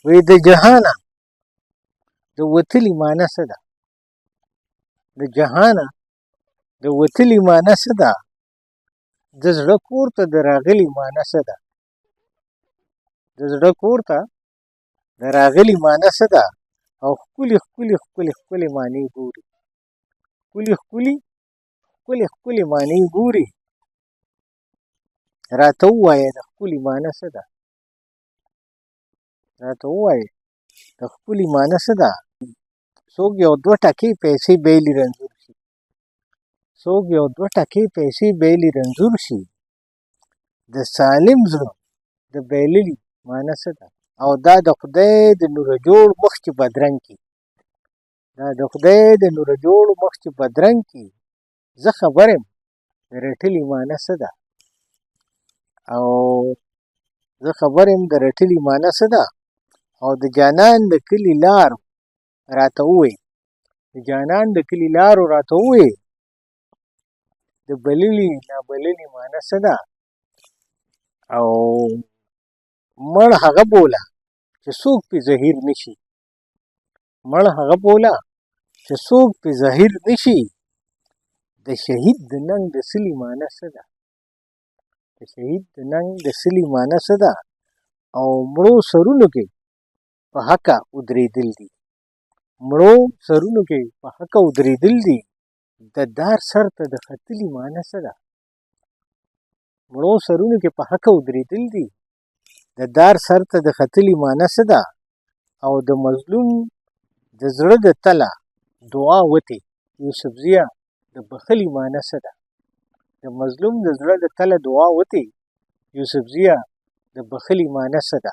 وی د جهانه د وتلي معنا څه ده؟ د جهانه د وتلي معنا څه ده؟ د زړه کور ته د راغلي معنا څه ده؟ د زړه کور ته د راغلي معنا څه ده؟ او ښکلي ښکلي ښکلي ښکلي معنی ګوري. ښکلي ښکلي ښکلي ښکلي معنی ګوري. راته ووایه د ښکلي معنا څه ده؟ راته ووایه د ښکلي معنا څه ده؟ څوک یو دوه ټکې پیسې بیلي رنځور شي. څوک یو دوه ټکې پیسې بیلي رنځور شي. د سالم زړه د بایللي معنا څه ده؟ او دا د خدای د نوره جوړ مخ چې بدرنګ کي. دا د خدای د نوره جوړ مخ چې بدرنګ کي. زه خبر یم د رټلي معنا څه ده؟ او زه خبر یم د رټلي معنا څه ده؟ او د جانان د کلي لارو راته ووایي. د جانان د کلي لارو راته ووایي د بللي نابللي معنا څه ده؟ او مړ هغه بوله چې څوک پې زهیر نشي. مړ هغه بوله چې څوک پې زهیر نشي. د شهید د ننګ د سلي معنا څه ده؟ د شهید د ننګ د سلي معنا څه ده؟ او مړو سرونو کې په حقه ودرېدل دي. مړو سرونو کې په حقه ودرېدل دي. د دار سر ته د ختلي معنا څه ده؟ مړو سرونو کې په حقه ودرېدل دي. د دار سر ته د ختلي معنا څه ده؟ او د مظلوم د زړه د تله دعا وتې. یوسفزیه د بخښلي معنا څه ده؟ د مظلوم د زړه د تله دعا وتې. یوسفزیه د بخښلي معنا څه ده؟